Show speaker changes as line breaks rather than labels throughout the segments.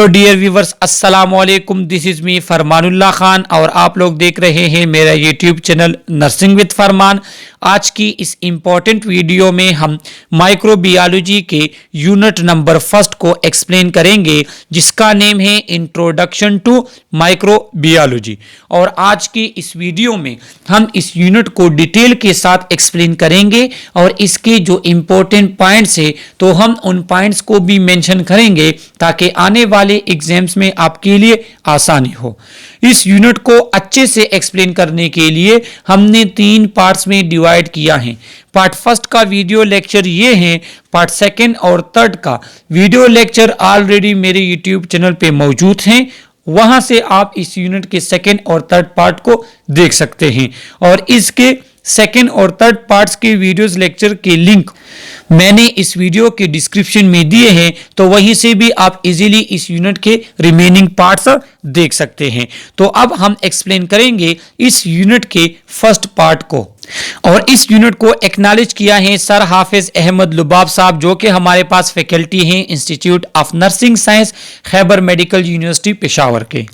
तो dear viewers अस्सलाम वालेकुम, दिस इज़ मी फरमानुल्लाह खान और आप लोग देख रहे हैं मेरा यूट्यूब चैनल नर्सिंग विद फरमान। आज की इस इम्पॉर्टेंट वीडियो में हम माइक्रोबायोलॉजी के यूनिट नंबर फर्स्ट को एक्सप्लेन करेंगे जिसका नेम है इंट्रोडक्शन टू माइक्रोबायोलॉजी। और आज की इस वीडियो में हम इस यूनिट को डिटेल के साथ एक्सप्लेन करेंगे और इसके जो इम्पोर्टेंट पॉइंट्स है तो हम उन पॉइंट्स को भी मेंशन करेंगे ताकि आने वाले एग्जाम्स में आपके लिए आसानी हो। इस यूनिट को अच्छे से एक्सप्लेन करने के लिए हमने 3 पार्ट्स में डिवाइड किया है। पार्ट फर्स्ट का वीडियो लेक्चर ये है, पार्ट सेकंड और थर्ड का वीडियो लेक्चर ऑलरेडी मेरे यूट्यूब चैनल पे मौजूद हैं, वहां से आप इस यूनिट के सेकंड और थर्ड पार्ट को देख सकते हैं। और इसके सेकंड और थर्ड पार्ट्स के वीडियोस लेक्चर के लिंक मैंने इस वीडियो के डिस्क्रिप्शन में दिए हैं, तो वहीं से भी आप इजीली इस यूनिट के रिमेनिंग पार्ट्स देख सकते हैं। तो अब हम एक्सप्लेन करेंगे इस यूनिट के फर्स्ट पार्ट को। और इस यूनिट को एक्नॉलेज किया है सर हाफिज अहमद लुबाब साहब, जो कि हमारे पास फैकल्टी हैं institute of nursing science Khyber medical university Peshawar के।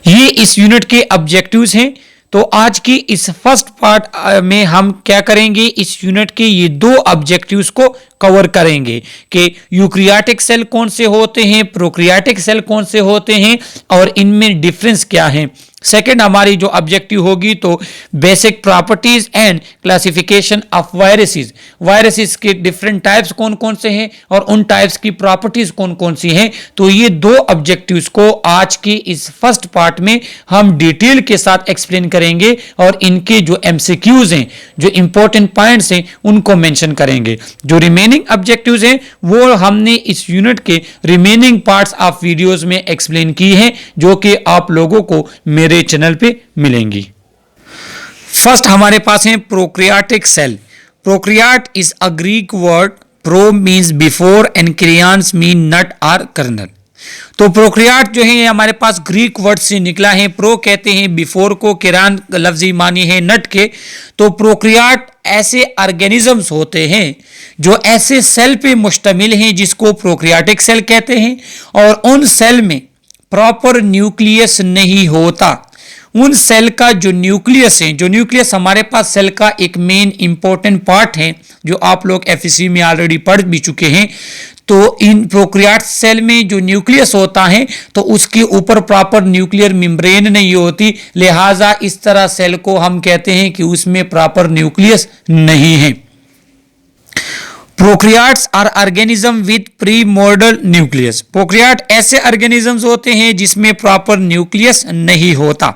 ये इस यूनिट के ऑब्जेक्टिव्स हैं। तो आज की इस फर्स्ट पार्ट में हम क्या करेंगे, इस यूनिट के ये 2 ऑब्जेक्टिव्स को कवर करेंगे कि यूकैरियोटिक सेल कौन से होते हैं, प्रोकैरियोटिक सेल कौन से होते हैं और इनमें डिफरेंस क्या है। सेकेंड हमारी जो ऑब्जेक्टिव होगी तो basic properties and classification of viruses, viruses के डिफरेंट टाइप्स कौन कौन से हैं और उन टाइप्स की प्रॉपर्टीज कौन कौन सी हैं। तो ये 2 ऑब्जेक्टिव्स को आज के इस फर्स्ट पार्ट में हम डिटेल के साथ एक्सप्लेन करेंगे और इनके जो एमसीक्यूज हैं, जो इंपॉर्टेंट पॉइंट्स हैं, उनको मेंशन करेंगे। जो रिमेनिंग ऑब्जेक्टिव्स हैं वो हमने इस यूनिट के रिमेनिंग पार्ट्स ऑफ वीडियोस में एक्सप्लेन की हैं, जो कि आप लोगों को मेरे चैनल पे मिलेंगी। फर्स्ट हमारे पास है prokaryotic cell. Prokaryote is a Greek word, pro means before and karyons mean nut और कर्नल। तो प्रोकैरियोट जो है हमारे पास ग्रीक वर्ड से निकला है। प्रो कहते हैं बिफोर को, किरान लफ्जी मानी है नट के। तो प्रोकैरियोट ऐसे ऑर्गेनिजम्स होते हैं जो ऐसे सेल पे मुश्तमिल हैं जिसको प्रोकैरियोटिक सेल कहते हैं। और उन सेल में प्रॉपर न्यूक्लियस नहीं होता। उन सेल का जो न्यूक्लियस है, जो न्यूक्लियस हमारे पास सेल का एक मेन इंपॉर्टेंट पार्ट है जो आप लोग एफएससी में ऑलरेडी पढ़ भी चुके हैं। तो इन प्रोकैरियोट सेल में जो न्यूक्लियस होता है तो उसके ऊपर प्रॉपर न्यूक्लियर मेम्ब्रेन नहीं होती, लिहाजा इस तरह सेल को हम कहते हैं कि उसमें प्रॉपर न्यूक्लियस नहीं है। Prokaryotes are organism with primordial nucleus. Prokaryote ऐसे ऑर्गेनिजम्स होते हैं जिसमें प्रॉपर न्यूक्लियस नहीं होता।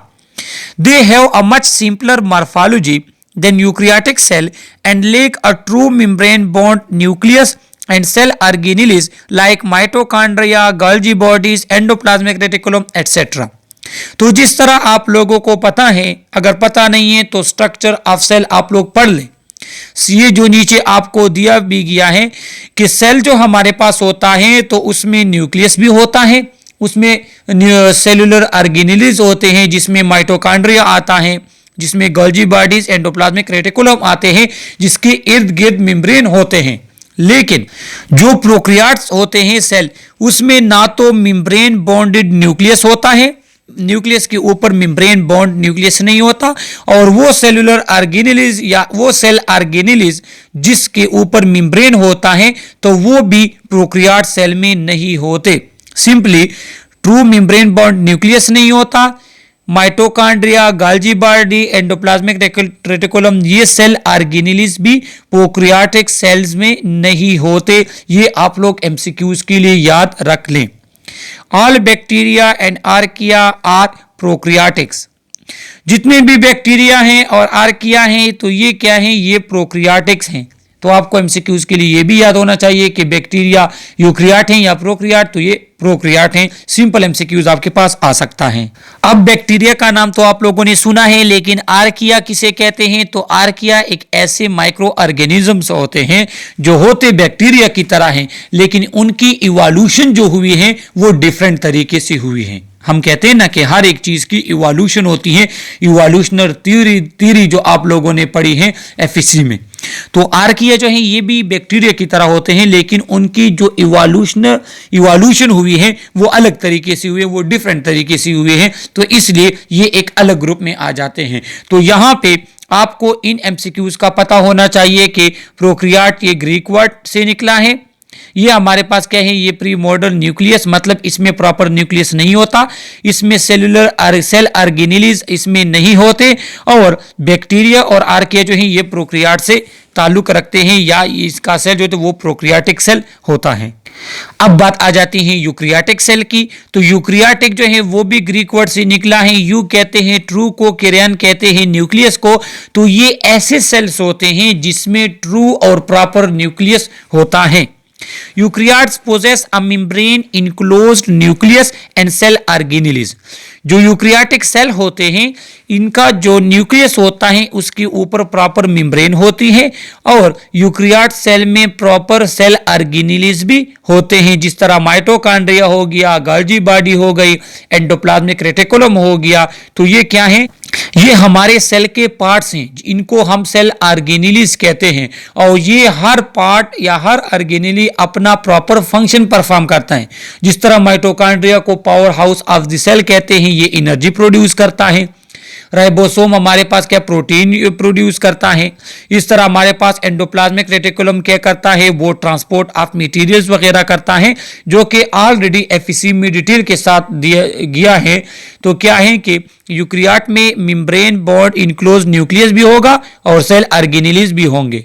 They have a much simpler morphology than eukaryotic cell and lack a true membrane bound nucleus and cell organelles like mitochondria, Golgi bodies, endoplasmic reticulum etcetera. तो जिस तरह आप लोगों को पता है, अगर पता नहीं है तो स्ट्रक्चर ऑफ सेल आप लोग पढ़ लें। ये जो नीचे आपको दिया भी गया है कि सेल जो हमारे पास होता है तो उसमें न्यूक्लियस भी होता है, उसमें सेलुलर ऑर्गेनेल्स होते हैं जिसमें माइटोकॉन्ड्रिया आता है, जिसमें गोल्गी बॉडीज, एंडोप्लाज्मिक रेटिकुलम आते हैं, जिसके इर्द गिर्द मेम्ब्रेन होते हैं। लेकिन जो प्रोकैरियोट्स होते हैं सेल, उसमें ना तो मेम्ब्रेन बॉन्डेड न्यूक्लियस होता है, न्यूक्लियस के ऊपर मेम्ब्रेन बॉन्ड न्यूक्लियस नहीं होता, और वो सेलुलर ऑर्गेनेल्स या वो सेल ऑर्गेनेल्स जिसके ऊपर मेम्ब्रेन होता है तो वो भी प्रोकैरियोट सेल में नहीं होते। Simply true membrane bound nucleus नहीं होता। Mitochondria, Golgi body, endoplasmic reticulum, ये सेल ऑर्गेनेल्स भी प्रोकैरियोटिक सेल्स में नहीं होते। ये आप लोग एमसीक्यूज के लिए याद रख लें। All bacteria and archaea are prokaryotics. जितने भी बैक्टीरिया हैं और आर्किया हैं तो ये क्या हैं, ये प्रोकैरियोटिक्स हैं। तो आपको एमसीक्यूज के लिए ये भी याद होना चाहिए कि बैक्टीरिया यूकैरियोट हैं या प्रोकैरियोट, तो ये प्रोकैरियोट हैं। सिंपल एमसीक्यूज आपके पास आ सकता है। अब बैक्टीरिया का नाम तो आप लोगों ने सुना है, लेकिन आर्किया किसे कहते हैं? तो आर्किया एक ऐसे माइक्रो ऑर्गेनिजम्स होते हैं जो होते बैक्टीरिया की तरह हैं, लेकिन उनकी इवोल्यूशन जो हुई है वो डिफरेंट तरीके से हुई है। हम कहते हैं ना कि हर एक चीज की इवोल्यूशन होती है, इवोल्यूशनर थ्योरी जो आप लोगों ने पढ़ी है एफएससी में। तो आर्किया जो है ये भी बैक्टीरिया की तरह होते हैं, लेकिन उनकी जो इवोल्यूशन हुई है वो अलग तरीके से हुई है, वो डिफरेंट तरीके से हुए हैं, तो इसलिए ये एक अलग ग्रुप में आ जाते हैं। तो यहां पे आपको इन एमसीक्यूज का पता होना चाहिए कि प्रोक्रियाट ये ग्रीक वर्ड से निकला है। ये हमारे पास क्या है, ये प्री मॉडर्न न्यूक्लियस, मतलब इसमें प्रॉपर न्यूक्लियस नहीं होता, इसमें सेलुलर सेल ऑर्गेनेलिज इसमें नहीं होते, और बैक्टीरिया और आर्किया जो है ये प्रोक्रियाट से ताल्लुक रखते हैं, या इसका सेल जो है वो प्रोक्रियाटिक सेल होता है। अब बात आ जाती है यूक्रियाटिक सेल की। तो यूक्रियाटिक जो है वो भी ग्रीक वर्ड से निकला है, यू कहते हैं ट्रू को, कैरियन कहते हैं न्यूक्लियस को। तो ये ऐसे सेल्स होते हैं जिसमें ट्रू और प्रॉपर न्यूक्लियस होता है। Eukaryotes possess a membrane enclosed nucleus and cell organelles. जो यूक्रियाटिक सेल होते हैं इनका जो न्यूक्लियस होता है उसके ऊपर प्रॉपर मेम्ब्रेन होती है, और यूक्रियाट सेल में प्रॉपर सेल ऑर्गेनेलिज भी होते हैं, जिस तरह माइटोकॉन्ड्रिया हो गया, गोल्गी बॉडी हो गई, एंडोप्लाज्मिक रेटिकुलम हो गया। तो ये क्या है, ये हमारे सेल के पार्ट्स हैं, इनको हम सेल ऑर्गेनेलिज कहते हैं, और ये हर पार्ट या हर ऑर्गेनेली अपना प्रॉपर फंक्शन परफॉर्म करता है। जिस तरह माइटोकॉन्ड्रिया को power house of the cell कहते हैं, ये एनर्जी प्रोड्यूस करता है। राइबोसोम हमारे पास क्या प्रोटीन प्रोड्यूस करता है। इस तरह हमारे पास एंडोप्लाज्मिक रेटिकुलम क्या करता है, वो ट्रांसपोर्ट ऑफ मटेरियल्स वगैरह करता है, जो कि ऑलरेडी एफएससी में डिटेल के साथ दिया गया है। तो क्या है कि यूक्रियाट में मेम्ब्रेन बॉन्ड इनक्लोज न्यूक्लियस भी होगा और सेल ऑर्गेनेलिज भी होंगे।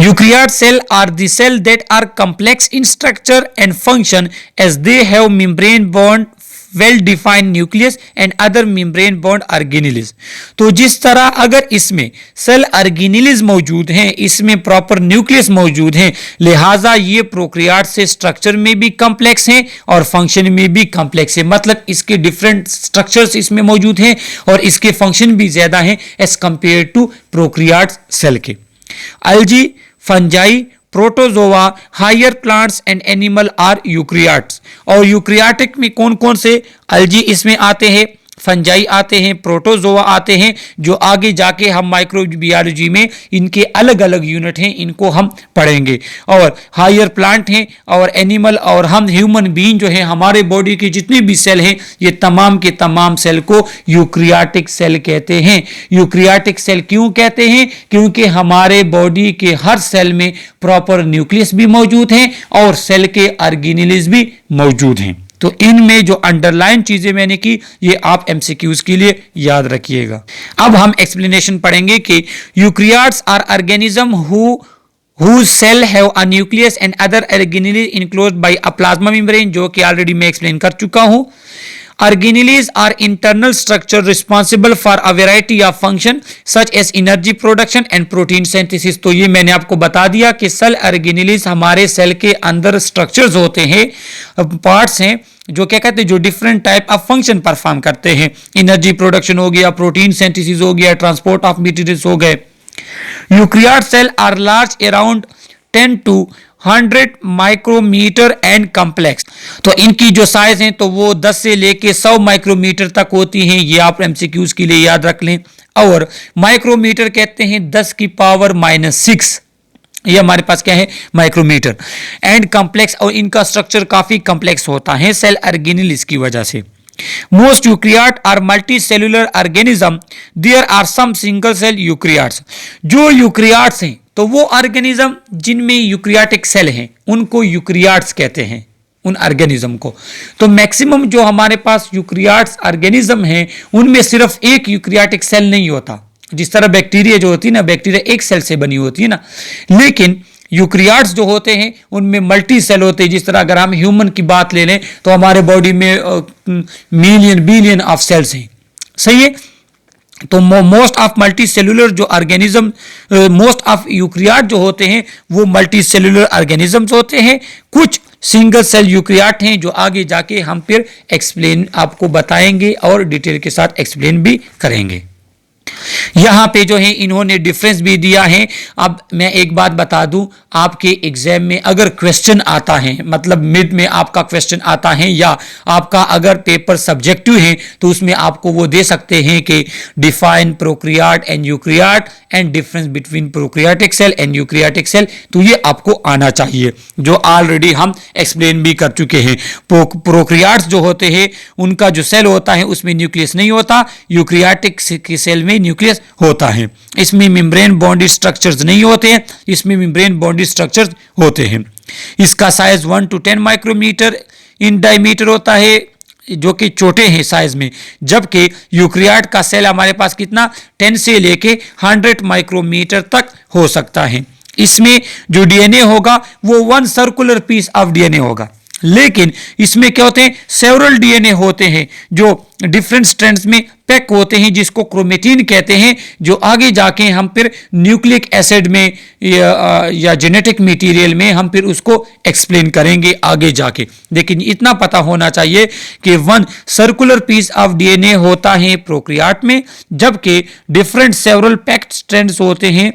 Eukaryote cell are the cell that are complex in structure and function as they have membrane bound well defined nucleus and other membrane bound organelles. तो जिस तरह अगर इसमें सेल ऑर्गेनेलिज मौजूद हैं, इसमें प्रॉपर न्यूक्लियस मौजूद हैं, लिहाजा ये प्रोक्रियाट से स्ट्रक्चर में भी कॉम्प्लेक्स हैं और फंक्शन में भी कॉम्प्लेक्स है, मतलब इसके डिफरेंट स्ट्रक्चर्स इसमें मौजूद हैं और इसके फंक्शन भी ज्यादा हैं as compare to prokaryote cell के। Algae, fungi, protozoa, higher plants and animal are eukaryotes. और यूक्रियाटिक में कौन कौन से, अल्जी इसमें आते हैं, फंजाई आते हैं, प्रोटोजोआ आते हैं, जो आगे जाके हम माइक्रोबायोलॉजी में इनके अलग अलग यूनिट हैं, इनको हम पढ़ेंगे। और हायर प्लांट हैं और एनिमल, और हम ह्यूमन बीइंग जो है, हमारे बॉडी के जितने भी सेल हैं, ये तमाम के तमाम सेल को यूक्रियाटिक सेल कहते हैं। यूक्रियाटिक सेल क्यों कहते हैं, क्योंकि हमारे बॉडी के हर सेल में प्रॉपर न्यूक्लियस भी मौजूद हैं और सेल के ऑर्गेनेलिज भी मौजूद हैं। तो इनमें जो अंडरलाइन चीजें मैंने की, ये आप एमसीक्यूज के लिए याद रखिएगा। अब हम एक्सप्लेनेशन पढ़ेंगे कि eukaryotes are organism whose cell have a nucleus and other organelles enclosed by a plasma membrane, जो कि ऑलरेडी मैं एक्सप्लेन कर चुका हूं। Organelles are internal structure responsible for a variety of function such as energy production and protein synthesis। तो ये मैंने आपको बता दिया कि सेल ऑर्गेनेलिज हमारे सेल के अंदर स्ट्रक्चर्स होते हैं, पार्ट्स हैं, जो क्या कहते हैं, जो different type of function perform करते हैं। एनर्जी प्रोडक्शन हो गया, प्रोटीन सिंथेसिस हो गया, ट्रांसपोर्ट ऑफ मटेरियल्स हो गए। Eukaryote cell are large around 10 to 100 micrometre and complex. तो इनकी जो साइज है तो वो 10 से लेके 100 माइक्रोमीटर तक होती हैं, ये आप एमसीक्यूज के लिए याद रख लें। और माइक्रोमीटर कहते हैं 10 की पावर -6, ये हमारे पास क्या है, माइक्रोमीटर। एंड कॉम्प्लेक्स, और इनका स्ट्रक्चर काफी कॉम्प्लेक्स होता है सेल ऑर्गेनेलिज की वजह से। Most eukaryote are multicellular organism. There are some single cell eukaryotes. जो यूक्रियाट्स हैं तो वो ऑर्गेनिज्म जिनमें यूक्रियाटिक सेल हैं उनको यूक्रियाट्स कहते हैं, उन ऑर्गेनिज्म को। तो मैक्सिमम जो हमारे पास यूक्रियाट्स ऑर्गेनिज्म हैं उनमें सिर्फ एक यूक्रियाटिक सेल नहीं होता। जिस तरह बैक्टीरिया जो होती है ना, बैक्टीरिया एक सेल से बनी होती है ना, लेकिन यूक्रियाट्स जो होते हैं उनमें मल्टी सेल होते हैं। जिस तरह अगर हम ह्यूमन की बात ले लें तो हमारे बॉडी में मिलियन बिलियन ऑफ सेल्स हैं, सही है। तो मोस्ट ऑफ मल्टी सेलुलर जो ऑर्गेनिज्म, मोस्ट ऑफ यूक्रियाट जो होते हैं वो मल्टी सेलुलर ऑर्गेनिजम्स होते हैं। कुछ सिंगल सेल यूक्रियाट हैं जो आगे जाके हम फिर एक्सप्लेन आपको बताएंगे और डिटेल के साथ एक्सप्लेन भी करेंगे। यहाँ पे जो है इन्होंने डिफरेंस भी दिया है। अब मैं एक बात बता दूं, आपके एग्जाम में अगर क्वेश्चन आता है, मतलब मिड में आपका क्वेश्चन आता है या आपका अगर पेपर सब्जेक्टिव है, तो उसमें आपको वो दे सकते हैं कि define prokaryote and eukaryote and difference between prokaryotic cell and eukaryotic cell. तो ये आपको आना चाहिए, जो ऑलरेडी हम एक्सप्लेन भी कर चुके हैं। प्रोकैरियोट्स जो होते हैं उनका जो सेल होता है उसमें न्यूक्लियस नहीं होता, यूकैरियोटिक की सेल में न्यूक्लियस होता है। इसमें मेम्ब्रेन बॉन्डेड स्ट्रक्चर्स नहीं होते हैं, इसमें मेम्ब्रेन बॉन्डेड स्ट्रक्चर्स होते हैं। इसका size 1 to 10 micrometre in diameter होता है, जो कि छोटे हैं साइज में, जबकि यूकैरियोट का सेल हमारे पास कितना 10 से लेके 100 माइक्रोमीटर तक हो सकता है। इसमें जो डीएनए होगा वो 1 सर्कुलर पीस ऑफ डीएनए होगा, लेकिन इसमें क्या होते हैं, सेवरल डीएनए होते हैं जो डिफरेंट स्ट्रैंड्स में पैक होते हैं, जिसको क्रोमेटिन कहते हैं, जो आगे जाके हम फिर न्यूक्लिक एसिड में या जेनेटिक मटेरियल में हम फिर उसको एक्सप्लेन करेंगे आगे जाके। लेकिन इतना पता होना चाहिए कि 1 सर्कुलर पीस ऑफ डीएनए होता है प्रोकैरियोट में, जबकि डिफरेंट सेवरल पैक्ड स्ट्रैंड्स होते हैं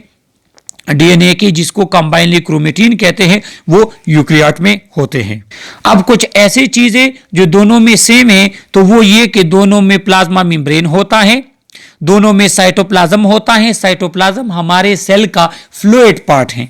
डीएनए के, जिसको कंबाइनली क्रोमेटिन कहते हैं, वो यूकैरियोट में होते हैं। अब कुछ ऐसी चीजें जो दोनों में सेम है, तो वो ये कि दोनों में प्लाज्मा मेम्ब्रेन होता है, दोनों में साइटोप्लाज्म होता है। साइटोप्लाज्म हमारे सेल का फ्लूइड पार्ट है।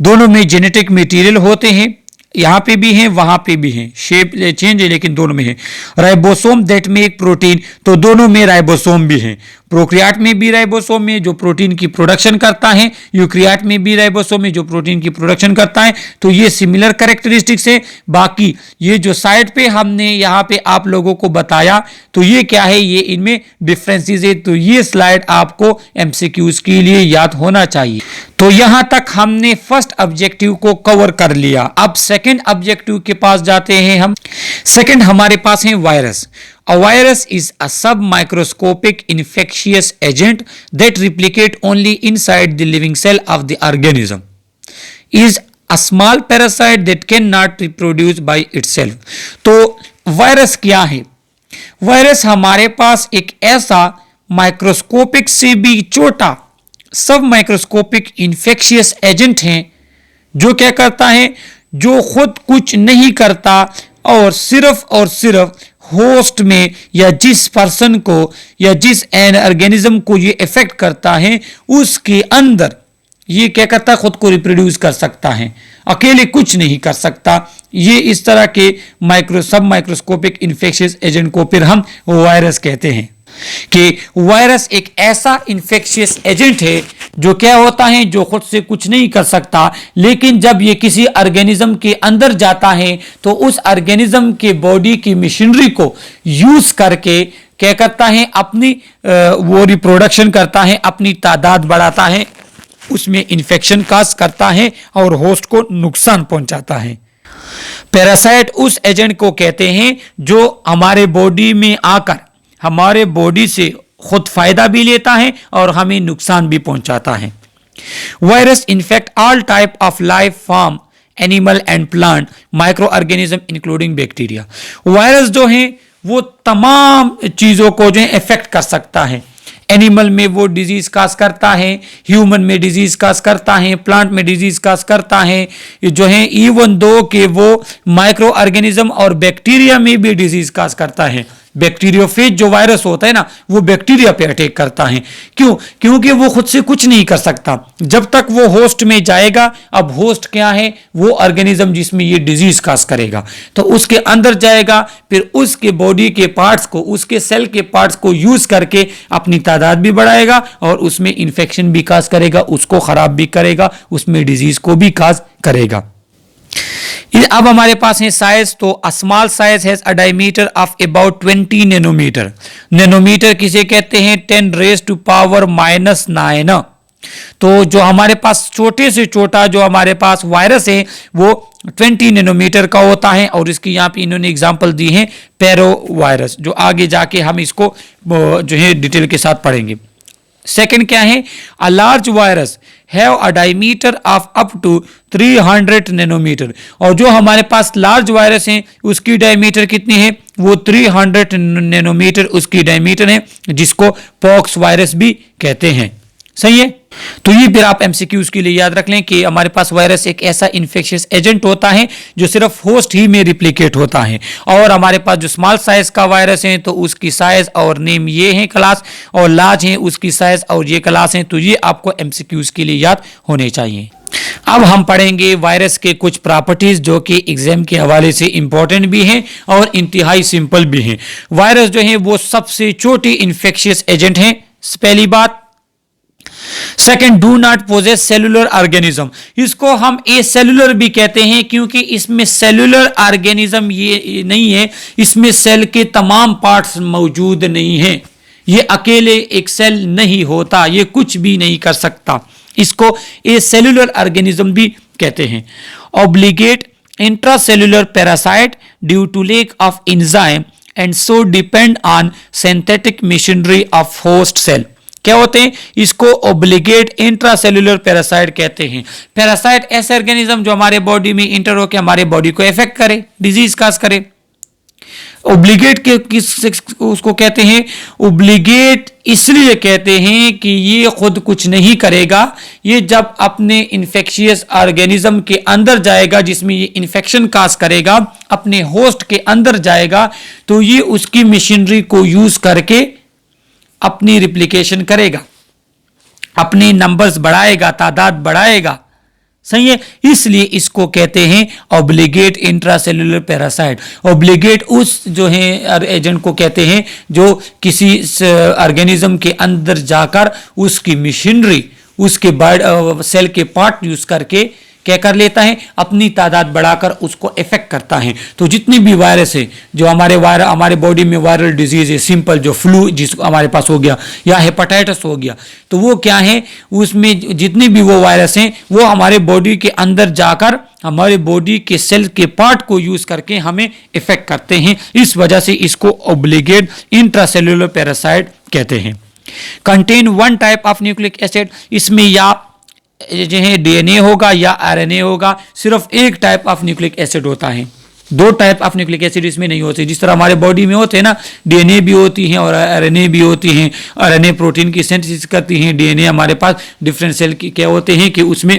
दोनों में जेनेटिक मटेरियल होते हैं, यहां पे भी हैं वहां पे भी हैं, शेप चेंज है लेकिन दोनों में है। राइबोसोम दैट मेक प्रोटीन, तो दोनों में राइबोसोम भी है। प्रोकैरियोट में भी राइबोसोम है जो प्रोटीन की प्रोडक्शन करता है, यूकैरियोट में भी राइबोसोम है जो प्रोटीन की प्रोडक्शन करता है। तो ये सिमिलर कैरेक्टरिस्टिक्स है। बाकी ये जो साइड पे हमने यहाँ पे आप लोगों को बताया, तो ये क्या है, ये इनमें डिफरेंसेस है। तो ये स्लाइड आपको एमसीक्यूज के लिए याद होना चाहिए। तो यहां तक हमने फर्स्ट ऑब्जेक्टिव को कवर कर लिया। अब सेकंड ऑब्जेक्टिव के पास जाते हैं हम। सेकंड हमारे पास है virus. A virus is a submicroscopic infectious agent that replicate only inside the living cell of the organism. Is a small parasite that cannot reproduce by itself. तो वायरस क्या है? वायरस हमारे पास एक ऐसा माइक्रोस्कोपिक से भी छोटा सब माइक्रोस्कोपिक इन्फेक्शियस एजेंट है जो क्या करता है, जो खुद कुछ नहीं करता और सिर्फ होस्ट में या जिस पर्सन को या जिस एन ऑर्गेनिज्म को ये इफेक्ट करता है उसके अंदर ये क्या करता है, खुद को रिप्रोड्यूस कर सकता है, अकेले कुछ नहीं कर सकता। ये इस तरह के सब माइक्रोस्कोपिक इन्फेक्शियस एजेंट को फिर हम वायरस कहते हैं। कि वायरस एक ऐसा इन्फेक्शियस एजेंट है जो क्या होता है, जो खुद से कुछ नहीं कर सकता, लेकिन जब ये किसी ऑर्गेनिज्म के अंदर जाता है तो उस ऑर्गेनिज्म के बॉडी की मशीनरी को यूज करके क्या करता है, अपनी वो रिप्रोडक्शन करता है, अपनी तादाद बढ़ाता है, उसमें इन्फेक्शन काज करता है और होस्ट को नुकसान पहुंचाता है। पैरासाइट उस एजेंट को कहते हैं जो हमारे बॉडी में आकर हमारे बॉडी से खुद फायदा भी लेता है और हमें नुकसान भी पहुंचाता है। Virus infect all type of life form, animal and plant, micro organism including bacteria. Virus जो है वो तमाम चीजों को जो है इफेक्ट कर सकता है। एनिमल में वो डिजीज काज करता है, ह्यूमन में डिजीज काज करता है, प्लांट में डिजीज काज करता है, जो है इवन दो कि वो माइक्रो ऑर्गेनिज्म और बैक्टीरिया में भी डिजीज काज करता है। बैक्टीरियोफेज जो वायरस होता है ना, वो बैक्टीरिया पे अटैक करता है। क्यों? क्योंकि वो खुद से कुछ नहीं कर सकता जब तक वो होस्ट में जाएगा। अब होस्ट क्या है? वो ऑर्गेनिज्म जिसमें ये डिजीज काज करेगा, तो उसके अंदर जाएगा, फिर उसके बॉडी के पार्ट्स को, उसके सेल के पार्ट्स को यूज करके अपनी तादाद भी बढ़ाएगा और उसमें इंफेक्शन भी काज करेगा, उसको खराब भी करेगा, उसमें डिजीज को भी काज करेगा। अब हमारे पास है साइज। तो a small size has a diameter of about 20 nanometre. Nanometre किसे कहते हैं? 10⁻⁻⁹। तो जो हमारे पास छोटे से छोटा जो हमारे पास वायरस है वो 20 नैनोमीटर का होता है, और इसकी यहाँ पे इन्होंने एग्जांपल दी है पैरो वायरस, जो आगे जाके हम इसको जो है डिटेल के साथ पढ़ेंगे। सेकंड क्या है? A large virus have a diameter of up to 300 nanometre. और जो हमारे पास लार्ज वायरस है उसकी डायमीटर कितनी है? वो 300 नैनोमीटर उसकी डायमीटर है, जिसको पॉक्स वायरस भी कहते हैं। सही है। तो ये फिर आप एमसीक्यूज के लिए याद रख लें कि हमारे पास वायरस एक ऐसा इन्फेक्शियस एजेंट होता है जो सिर्फ होस्ट ही में रिप्लिकेट होता है, और हमारे पास जो स्मॉल साइज का वायरस है तो उसकी साइज और नेम ये है क्लास, और लार्ज है उसकी साइज और ये क्लास है। तो ये आपको एमसीक्यूज के लिए याद होने चाहिए। अब हम पढ़ेंगे वायरस के कुछ प्रॉपर्टीज जो कि एग्जाम के हवाले से इंपॉर्टेंट भी हैं और इंतहाई सिंपल भी हैं। वायरस जो है वो सबसे छोटी इन्फेक्शियस एजेंट है, पहली बात। Second, do not possess cellular organism, इसको हम ए सेलुलर भी कहते हैं क्योंकि इसमें सेलुलर ऑर्गेनिज्म ये नहीं है, इसमें सेल के तमाम पार्ट्स मौजूद नहीं है, ये अकेले एक सेल नहीं होता, ये कुछ भी नहीं कर सकता, इसको ए सेलुलर ऑर्गेनिज्म भी कहते हैं। Obligate intracellular parasite due to lack of enzyme and so depend on synthetic machinery of host cell. क्या होते हैं? इसको ऑब्लिगेट इंट्रासेलुलर पैरासाइट कहते हैं। पैरासाइट ऐसे ऑर्गेनिज्म जो हमारे बॉडी में इंटर होकर हमारे बॉडी को इफेक्ट करे, डिजीज काज करे। ऑब्लिगेट के किस उसको कहते हैं? ऑब्लिगेट इसलिए कहते हैं कि ये खुद कुछ नहीं करेगा, ये जब अपने इन्फेक्शियस ऑर्गेनिज्म के अंदर जाएगा जिसमें ये इन्फेक्शन काज करेगा, अपने होस्ट के अंदर जाएगा, तो ये उसकी मशीनरी को यूज करके अपनी रिप्लिकेशन करेगा, अपने नंबर्स बढ़ाएगा, तादाद बढ़ाएगा। सही है। इसलिए इसको कहते हैं ऑब्लिगेट इंट्रासेलुलर पैरासाइट। ऑब्लिगेट उस जो है एजेंट को कहते हैं जो किसी ऑर्गेनिज्म के अंदर जाकर उसकी मशीनरी, उसके सेल के पार्ट यूज करके क्या कर लेता है, अपनी तादाद बढ़ाकर उसको इफेक्ट करता है। तो जितनी भी वायरस है जो हमारे बॉडी में वायरल डिजीज है, सिंपल जो फ्लू जिसको हमारे पास हो गया या हेपेटाइटिस हो गया, तो वो क्या है, उसमें जितनी भी वो वायरस हैं वो हमारे बॉडी के अंदर जाकर हमारे बॉडी के सेल के पार्ट को यूज करके हमें इफेक्ट करते हैं। इस वजह से इसको ऑब्लिगेट इंट्रासेलुलर पैरासाइट कहते हैं। Contain one type of nucleic acid, इसमें या जो है डीएनए होगा या आरएनए होगा, सिर्फ एक टाइप ऑफ न्यूक्लिक एसिड होता है, दो टाइप ऑफ न्यूक्लिक एसिड इसमें नहीं होते। जिस तरह हमारे बॉडी में होते हैं ना, डीएनए भी होती हैं और आरएनए भी होती हैं। आरएनए प्रोटीन की सिंथेसिस करती हैं, डीएनए हमारे पास डिफरेंट सेल की क्या होते हैं कि उसमें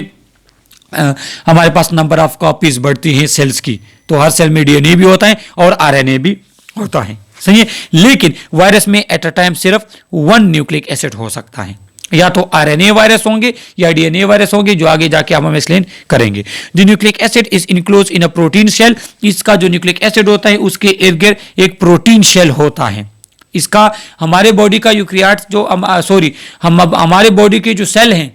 हमारे पास नंबर ऑफ कॉपीज बढ़ती हैं सेल्स की। तो हर सेल में डीएनए भी होता है और आरएनए भी होता है। सही है। लेकिन वायरस में एट अ टाइम सिर्फ वन न्यूक्लिक एसिड हो सकता है, या तो आरएनए वायरस होंगे या डीएनए वायरस होंगे, जो आगे जाके हम एक्सप्लेन करेंगे। The nucleic acid is enclose in a protein shell, इसका जो न्यूक्लिक एसिड होता है उसके इर्द गिर्द एक प्रोटीन शेल होता है। इसका हमारे बॉडी का यूकैरियोट्स जो हमारे बॉडी के जो सेल हैं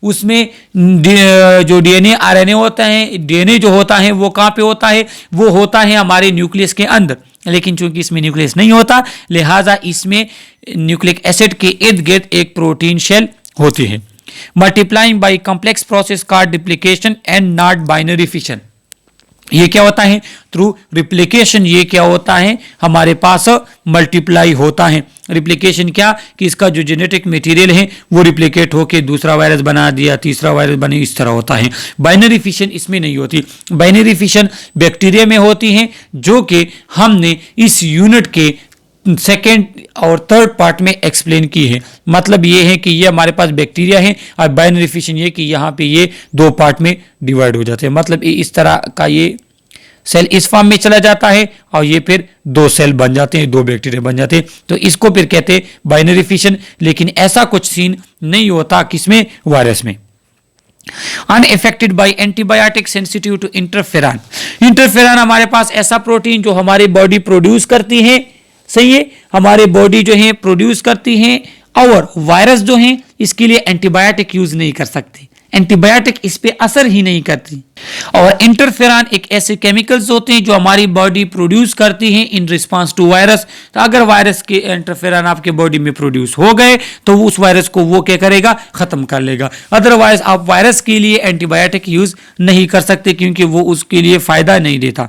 उसमें जो डीएनए आरएनए होता है, डीएनए जो होता है वो कहाँ पे होता है, वो होता है हमारे न्यूक्लियस के अंदर। लेकिन चूंकि इसमें न्यूक्लियस नहीं होता, लिहाजा इसमें न्यूक्लिक एसिड के इर्द गिर्द एक प्रोटीन शेल होती है। Multiplying by complex process called replication and not binary fission, ये क्या होता है? थ्रू रिप्लिकेशन ये क्या होता है, हमारे पास मल्टीप्लाई होता है। रिप्लिकेशन क्या कि इसका जो जेनेटिक मटेरियल है वो रिप्लिकेट होकर दूसरा वायरस बना दिया, तीसरा वायरस बने, इस तरह होता है। बाइनरी फिशन इसमें नहीं होती। बाइनरी फिशन बैक्टीरिया में होती है, जो कि हमने इस यूनिट के सेकेंड और थर्ड पार्ट में एक्सप्लेन की है। मतलब ये है कि ये हमारे पास बैक्टीरिया है और बाइनरी फिशन ये कि यहाँ पे ये दो पार्ट में डिवाइड हो जाते हैं। मतलब इस तरह का ये सेल इस फॉर्म में चला जाता है और ये फिर दो सेल बन जाते हैं, दो बैक्टीरिया बन जाते हैं, तो इसको फिर कहते हैं बाइनरी फिशन। लेकिन ऐसा कुछ सीन नहीं होता किसमें, वायरस में। Unaffected by antibiotic sensitive to interferon, interferon हमारे पास ऐसा प्रोटीन जो हमारी बॉडी प्रोड्यूस करती है। सही है। हमारे बॉडी जो है प्रोड्यूस करती है, और वायरस जो है इसके लिए एंटीबायोटिक यूज नहीं कर सकती, एंटीबायोटिक इस पे असर ही नहीं करती। और इंटरफेरॉन एक ऐसे केमिकल्स होते हैं जो हमारी बॉडी प्रोड्यूस करती है इन रिस्पांस टू वायरस। तो अगर वायरस के इंटरफेरॉन आपके बॉडी में प्रोड्यूस हो गए तो उस वायरस को वो क्या करेगा, खत्म कर लेगा। अदरवाइज आप वायरस के लिए एंटीबायोटिक यूज नहीं कर सकते क्योंकि वो उसके लिए फायदा नहीं देता।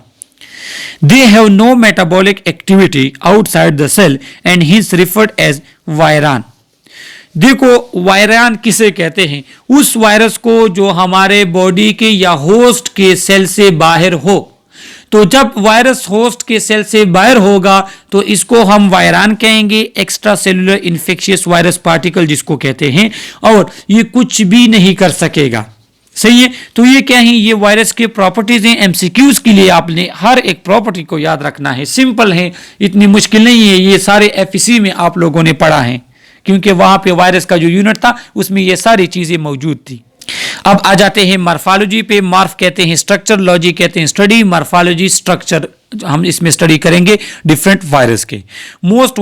They have no metabolic activity outside the cell and hence referred as virion. देखो वायरन किसे कहते हैं, उस वायरस को जो हमारे बॉडी के या होस्ट के सेल से बाहर हो। तो जब वायरस होस्ट के सेल से बाहर होगा तो इसको हम वायरान कहेंगे, extra cellular infectious virus particle जिसको कहते हैं, और ये कुछ भी नहीं कर सकेगा। सही है। तो ये क्या है, ये वायरस के प्रॉपर्टीज हैं। एमसीक्यूज के लिए आपने हर एक प्रॉपर्टी को याद रखना है, सिंपल है, इतनी मुश्किल नहीं है। ये सारे एफईसी में आप लोगों ने पढ़ा है, क्योंकि वहां पे वायरस का जो यूनिट था उसमें ये सारी चीजें मौजूद थी। अब आ जाते हैं मॉर्फोलॉजी पे। मॉर्फ कहते हैं स्ट्रक्चर, लॉजी कहते हैं स्टडी, मॉर्फोलॉजी स्ट्रक्चर हम इसमें स्टडी करेंगे डिफरेंट वायरस के। Most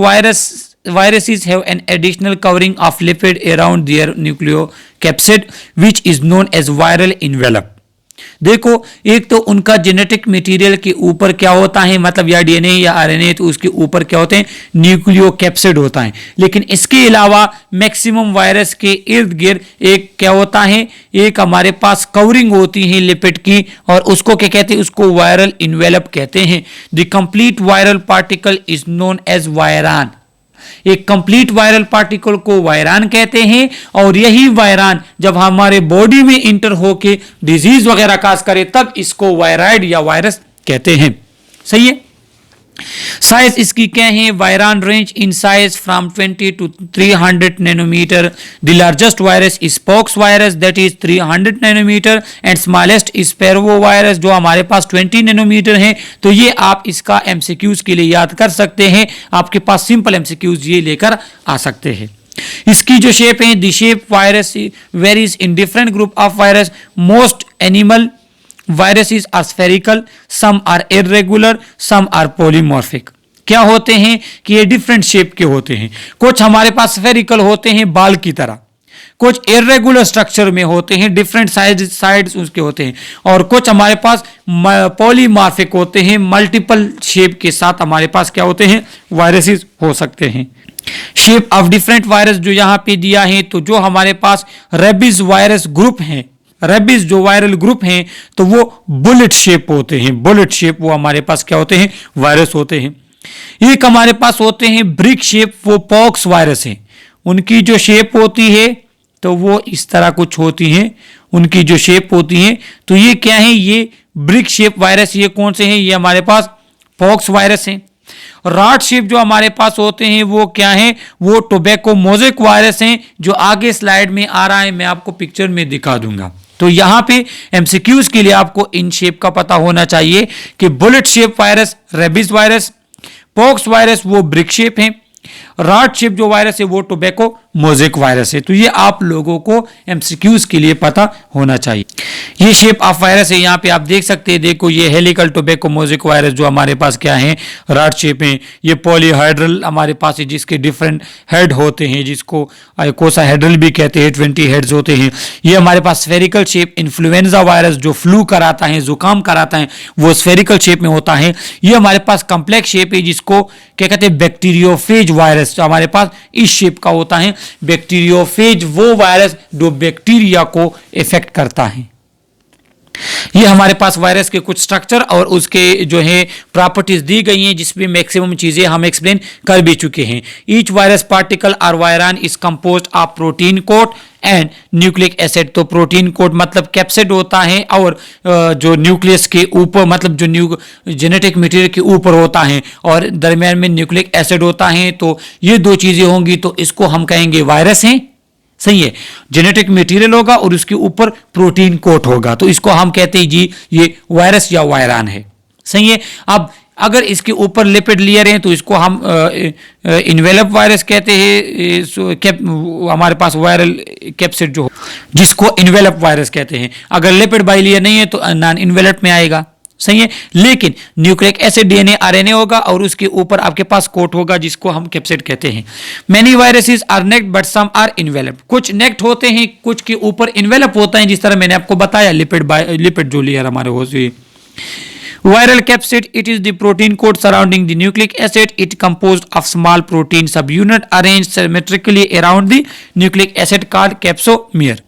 viruses have an additional covering of lipid around their nucleocapsid which is known as viral envelope। देखो, एक तो उनका जेनेटिक मटेरियल के ऊपर क्या होता है, मतलब या डीएनए या आरएनए, तो उसके ऊपर क्या होते हैं, न्यूक्लियोकैप्सिड होता है। लेकिन इसके अलावा मैक्सिमम वायरस के इर्द गिर्द एक क्या होता है, एक हमारे पास कवरिंग होती है लिपिड की, और उसको क्या कहते हैं, उसको वायरल इन्वेलप कहते हैं। The complete viral particle is known as virion. एक कंप्लीट वायरल पार्टिकल को वायरान कहते हैं, और यही वायरान जब हमारे बॉडी में इंटर होके डिजीज वगैरह काज करे तब इसको वायराइड या वायरस कहते हैं। सही है। साइज इसकी क्या है, virion range in size from 20 to 300 nanometre. The largest virus is pox virus that is 300 nanometre and smallest is parvo virus जो हमारे पास 20 नैनोमीटर है। तो ये आप इसका एमसीक्यूज के लिए याद कर सकते हैं, आपके पास सिंपल एमसीक्यूज ये लेकर आ सकते हैं। इसकी जो शेप है, the shape virus varies in different group of virus. Most animal viruses are spherical, some are irregular, some are polymorphic। क्या होते हैं कि ये डिफरेंट शेप के होते हैं। कुछ हमारे पास स्फेरिकल होते हैं बाल की तरह, कुछ इरेगुलर स्ट्रक्चर में होते हैं, डिफरेंट साइड्स उसके होते हैं, और कुछ हमारे पास पॉलीमॉर्फिक होते हैं, मल्टीपल शेप के साथ हमारे पास क्या होते हैं, वायरसेस हो सकते हैं। शेप ऑफ डिफरेंट वायरस जो यहाँ पे दिया है, तो जो हमारे पास रेबीज वायरस ग्रुप है, रेबीज जो वायरल ग्रुप हैं, तो वो बुलेट शेप होते हैं। बुलेट शेप वो हमारे पास क्या होते हैं, वायरस होते हैं। एक हमारे पास होते हैं ब्रिक शेप, वो पॉक्स वायरस हैं। उनकी जो शेप होती है तो वो इस तरह कुछ होती है, उनकी जो शेप होती है। तो ये क्या है, ये ब्रिक शेप वायरस। ये कौन से हैं, ये हमारे पास पॉक्स वायरस हैं। रॉड शेप जो हमारे पास होते हैं वो क्या है, वो टोबैको मोज़ेक वायरस हैं, जो आगे स्लाइड में आ रहा है, मैं आपको पिक्चर में दिखा दूंगा। तो यहां पे एमसीक्यूज के लिए आपको इन शेप का पता होना चाहिए कि bullet shape virus rabies virus, pox virus वो ब्रिक शेप है, रॉड शेप जो वायरस है वो टोबैको मोज़ेक वायरस है। तो ये आप लोगों को एमसीक्यूज के लिए पता होना चाहिए। ये शेप ऑफ वायरस है, यहाँ पे आप देख सकते हैं। देखो, ये हेलिकल टोबैको मोज़ेक वायरस जो हमारे पास क्या है, रॉड शेप है। ये पॉलीहाइड्रल हमारे पास है, जिसके डिफरेंट हेड होते हैं, जिसको कोसाहेड्रल भी कहते हैं, 20 हेड्स होते हैं। ये हमारे पास स्फेरिकल शेप इन्फ्लुएंजा वायरस जो फ्लू कराता है, जुकाम कराता है, वो स्फेरिकल शेप में होता है। ये हमारे पास कॉम्प्लेक्स शेप है, जिसको क्या कहते हैं, बैक्टीरियोफेज वायरस जो हमारे पास इस शेप का होता है। बैक्टीरियोफेज वो वायरस जो बैक्टीरिया को इफेक्ट करता है। ये हमारे पास वायरस के कुछ स्ट्रक्चर और उसके जो है प्रॉपर्टीज दी गई हैं, जिसमें मैक्सिमम चीजें हम एक्सप्लेन कर भी चुके हैं। ईच वायरस पार्टिकल और virion is composed of protein coat and nucleic acid. तो प्रोटीन कोट मतलब कैप्सिड होता है, और जो न्यूक्लियस के ऊपर मतलब जो जेनेटिक मटेरियल के ऊपर होता है, और दरमियान में न्यूक्लिक एसिड होता है। तो ये दो चीजें होंगी, तो इसको हम कहेंगे वायरस हैं। सही है। जेनेटिक मटेरियल होगा और उसके ऊपर प्रोटीन कोट होगा, तो इसको हम कहते हैं जी ये वायरस या वायरान है। सही है। अब अगर इसके ऊपर लिपिड लेयर है तो इसको हम इन्वेलप वायरस कहते हैं। हमारे पास वायरल कैप्सिड जो जिसको इन्वेलप वायरस कहते हैं। अगर लिपिड बाई लेयर नहीं है तो नॉन इन्वेलप में आएगा। सही है। लेकिन न्यूक्लिक एसिड डीएनए आरएनए होगा और उसके ऊपर आपके पास कोट होगा, जिसको हम कैप्सिड कहते हैं। Many viruses are naked but some are envelop. कुछ नेक्ट होते हैं, कुछ के ऊपर इन्वेलप होता है, जिस तरह मैंने आपको बताया लिपिड जो लेयर हमारे होती है। Viral capsid, it is the protein coat surrounding the nucleic acid. It composed of small protein subunit arranged symmetrically around the nucleic acid called capsomere.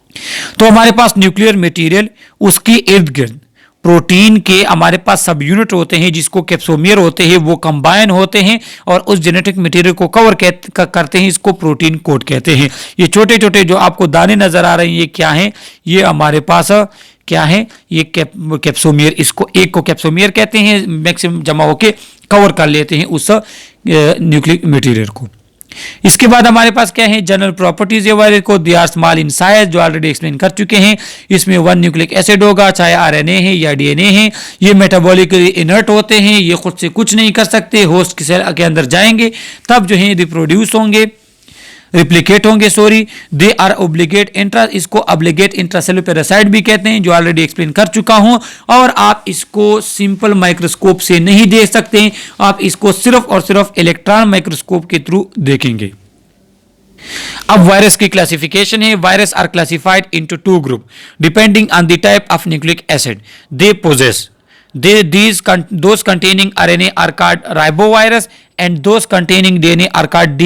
तो हमारे पास न्यूक्लियर मटेरियल, उसके इर्द गिर्द प्रोटीन के हमारे पास सब यूनिट होते हैं, जिसको कैप्सोमियर होते हैं, वो कंबाइन होते हैं और उस जेनेटिक मटेरियल को कवर करते हैं। इसको प्रोटीन कोट कहते हैं। ये छोटे छोटे जो आपको दाने नजर आ रहे हैं, ये क्या हैं, ये हमारे पास क्या है, ये कैप्सोमियर, इसको एक को कैप्सोमियर कहते हैं, मैक्सिमम जमा होके कवर कर लेते हैं उस न्यूक्लिक मटेरियल को। इसके बाद हमारे पास क्या है, जनरल प्रॉपर्टीज है वायरस को, they are small in size, जो ऑलरेडी एक्सप्लेन कर चुके हैं। इसमें 1 न्यूक्लिक एसिड होगा, चाहे आरएनए है या डीएनए है। ये मेटाबॉलिकली इनर्ट होते हैं, ये खुद से कुछ नहीं कर सकते, होस्ट की सेल के अंदर जाएंगे तब जो है रिप्रोड्यूस होंगे, रिप्लिकेट होंगे, sorry. They are obligate intra, इसको ऑब्लिगेट इंट्रासेलुलर पैरासाइट भी कहते हैं, जो ऑलरेडी एक्सप्लेन कर चुका हूं। और आप इसको सिंपल माइक्रोस्कोप से नहीं देख सकते, आप इसको सिर्फ और सिर्फ इलेक्ट्रॉन माइक्रोस्कोप के थ्रू देखेंगे। अब वायरस की क्लासिफिकेशन है। Virus are classified into 2 group depending on the type of nucleic acid they possess. Those containing RNA are called ribovirus and those containing DNA are called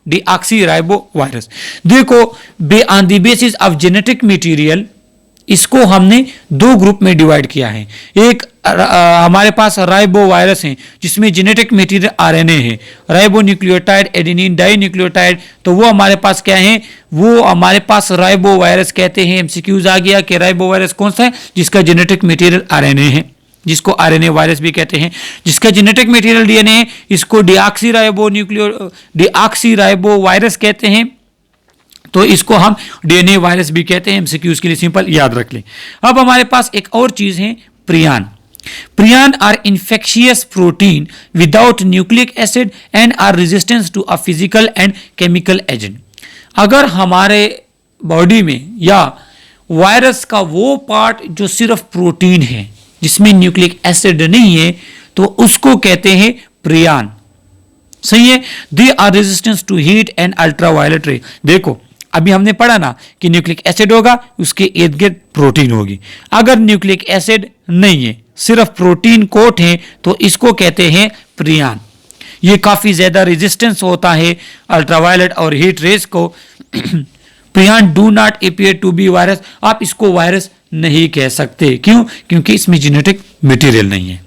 deoxyribovirus। देखो, on the basis of genetic material इसको हमने 2 group में divide किया है। एक हमारे पास ribo virus है जिसमें जेनेटिक मटेरियल आरएनए है, ribonucleotide adenine dinucleotide, तो वो हमारे पास क्या है, वो हमारे पास राइबो वायरस कहते हैं। एमसीक्यूज आ गया कि राइबो वायरस कौन सा है, जिसका जेनेटिक मटेरियल आरएनए है, जिसको आरएनए वायरस भी कहते हैं। जिसका जेनेटिक मटेरियल डीएनए है, इसको डिऑक्सीराइबो वायरस कहते हैं, तो इसको हम डीएनए वायरस भी कहते हैं। एमसीक्यूज के लिए सिंपल याद रख लें। अब हमारे पास एक और चीज है, Priyan. Prion are infectious protein without nucleic acid and are resistant to a physical and chemical agent। अगर हमारे बॉडी में या वायरस का वो पार्ट जो सिर्फ प्रोटीन है जिसमें न्यूक्लिक एसिड नहीं है, तो उसको कहते हैं प्रियान। सही है। They are resistance to heat and ultraviolet ray. देखो, अभी हमने पढ़ा ना कि न्यूक्लिक एसिड होगा, उसके इर्द गिर्द प्रोटीन होगी। अगर न्यूक्लिक एसिड नहीं है, सिर्फ प्रोटीन कोट है, तो इसको कहते हैं प्रियान। ये काफी ज्यादा रेजिस्टेंस होता है अल्ट्रावायलेट और हीट रेज को। Prion do not appear to be virus. आप इसको वायरस नहीं कह सकते, क्यों? क्योंकि इसमें जेनेटिक मटेरियल नहीं है,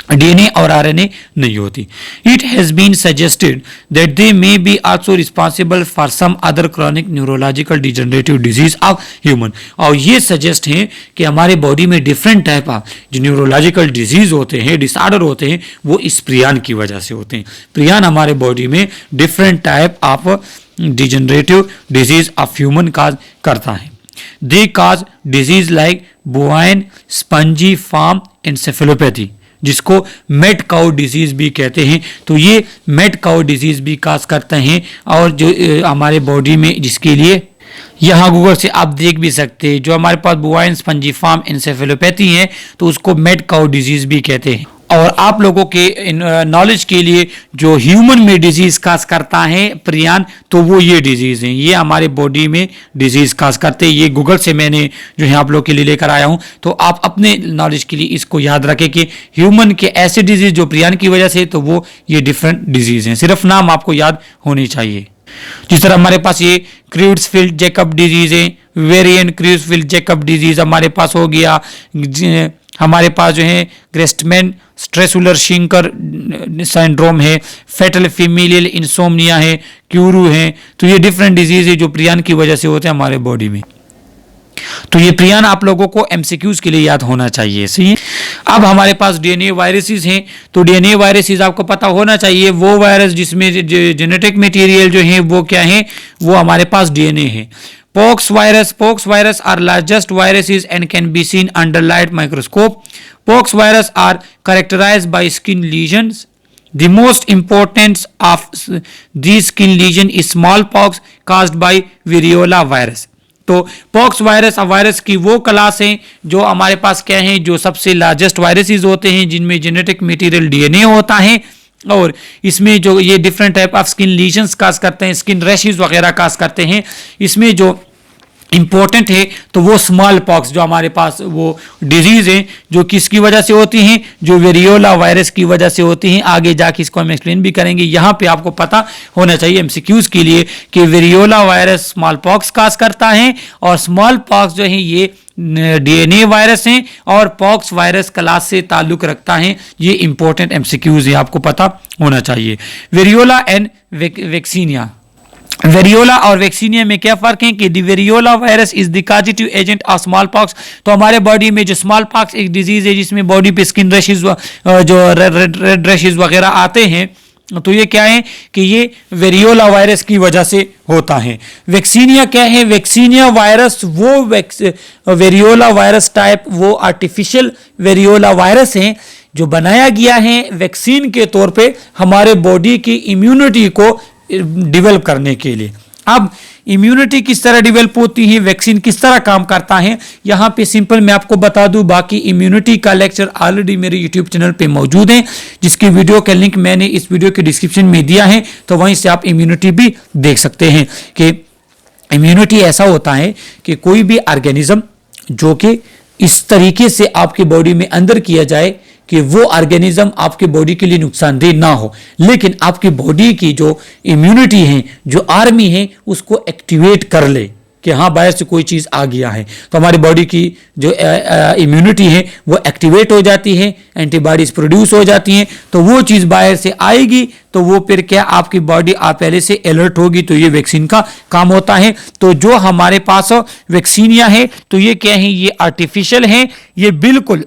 डीएनए और आरएनए नहीं होती। It has been suggested that they may be also responsible for some other chronic neurological degenerative disease of human. और ये सजेस्ट है कि हमारे बॉडी में डिफरेंट टाइप ऑफ जो न्यूरोलॉजिकल डिजीज होते हैं, डिसऑर्डर होते हैं, वो इस प्रियान की वजह से होते हैं। प्रियान हमारे बॉडी में different type of degenerative disease of human cause करता है। They cause disease like bovine spongiform encephalopathy, जिसको मेड काउ डिजीज भी कहते हैं। तो ये मेड काउ डिजीज भी काज करते हैं, और जो हमारे बॉडी में, जिसके लिए यहाँ गूगल से आप देख भी सकते हैं, जो हमारे पास बोवाइन स्पंजीफॉर्म एंसेफेलोपैथी है, तो उसको मेड काउ डिजीज भी कहते हैं। और आप लोगों के नॉलेज के लिए, जो ह्यूमन में डिजीज काज करता है प्रियान, तो वो ये डिजीज हैं, ये हमारे बॉडी में डिजीज काज करते हैं। ये गूगल से मैंने जो है आप लोगों के लिए लेकर आया हूं, तो आप अपने नॉलेज के लिए इसको याद रखें कि ह्यूमन के ऐसे डिजीज जो प्रियान की वजह से, तो वो ये डिफरेंट डिजीज हैं। सिर्फ नाम आपको याद होने चाहिए। जिस तरह हमारे पास ये क्रूड्सफील्ड जैकब डिजीज है, वेरिएंट क्रूड्सफील्ड जैकब डिजीज हमारे पास हो गया। हमारे पास जो है ग्रेस्टमैन स्ट्रेसुलर शिंकर सिंड्रोम है, फेटल फीमेलियल इंसोम्निया है, क्यूरू है। तो ये डिफरेंट डिजीज है जो प्रियान की वजह से होते हैं हमारे बॉडी में। तो ये प्रियान आप लोगों को एमसीक्यूज के लिए याद होना चाहिए। सही। अब हमारे पास डीएनए वायरसेस हैं, तो डीएनए वायरसेस आपको पता होना चाहिए, वो वायरस जिसमें जेनेटिक मटेरियल जो है वो क्या है, वो हमारे पास डीएनए है। Pox virus are largest viruses and can be seen under light microscope. Pox virus are characterized by skin lesions. The most important of these skin lesion is smallpox caused by variola virus. तो pox virus की वो class है जो हमारे पास क्या है, जो सबसे लार्जेस्ट वायरसेस होते हैं, जिनमें जेनेटिक मटेरियल डीएनए होता है, और इसमें जो ये different type of skin lesions cause करते हैं, स्किन रैशेस वगैरह काज करते हैं। इसमें जो इंपॉर्टेंट है तो वो स्मॉल पॉक्स जो हमारे पास वो डिजीज है, जो किसकी वजह से होती हैं, जो वेरियोला वायरस की वजह से होती हैं। आगे जाके इसको हम एक्सप्लेन भी करेंगे। यहाँ पे आपको पता होना चाहिए एमसीक्यूज के लिए कि variola virus small pox cause करता है, और स्मॉल पॉक्स जो है ये डीएनए वायरस हैं और पॉक्स वायरस क्लास से ताल्लुक रखता है। ये इंपॉर्टेंट एमसीक्यूज है, आपको पता होना चाहिए। वेरियोला एंड वैक्सीनिया, वेरियोला और वैक्सीनिया में क्या फर्क है कि variola virus is the causative agent of small pox. तो हमारे बॉडी में जो स्मॉल पॉक्स एक डिजीज है जिसमें बॉडी पे स्किन रैशेज जो रेड रैशेज वगैरह आते हैं, तो ये क्या है कि ये वेरियोला वायरस की वजह से होता है। वैक्सीनिया क्या है? वैक्सीनिया वायरस वो वेरियोला वायरस टाइप वो आर्टिफिशियल वेरियोला वायरस है जो बनाया गया है वैक्सीन के तौर पे हमारे बॉडी की इम्यूनिटी को डेवलप करने के लिए। अब इम्यूनिटी किस तरह डेवलप होती है, वैक्सीन किस तरह काम करता है, यहाँ पे सिंपल मैं आपको बता दूं। बाकी इम्यूनिटी का लेक्चर ऑलरेडी मेरे यूट्यूब चैनल पे मौजूद है, जिसकी वीडियो का लिंक मैंने इस वीडियो के डिस्क्रिप्शन में दिया है, तो वहीं से आप इम्यूनिटी भी देख सकते हैं कि इम्यूनिटी ऐसा होता है कि कोई भी ऑर्गेनिज्म जो कि इस तरीके से आपकी बॉडी में अंदर किया जाए कि वो ऑर्गेनिज्म आपकी बॉडी के लिए नुकसानदेह ना हो, लेकिन आपकी बॉडी की जो इम्यूनिटी है, जो आर्मी है, उसको एक्टिवेट कर ले कि हाँ बाहर से कोई चीज़ आ गया है, तो हमारी बॉडी की जो इम्यूनिटी है वो एक्टिवेट हो जाती है, एंटीबॉडीज प्रोड्यूस हो जाती हैं, तो वो चीज़ बाहर से आएगी तो वो फिर क्या आपकी बॉडी आप पहले से अलर्ट होगी, तो ये वैक्सीन का काम होता है। तो जो हमारे पास वैक्सीनिया है तो ये क्या है, ये आर्टिफिशियल है, ये बिल्कुल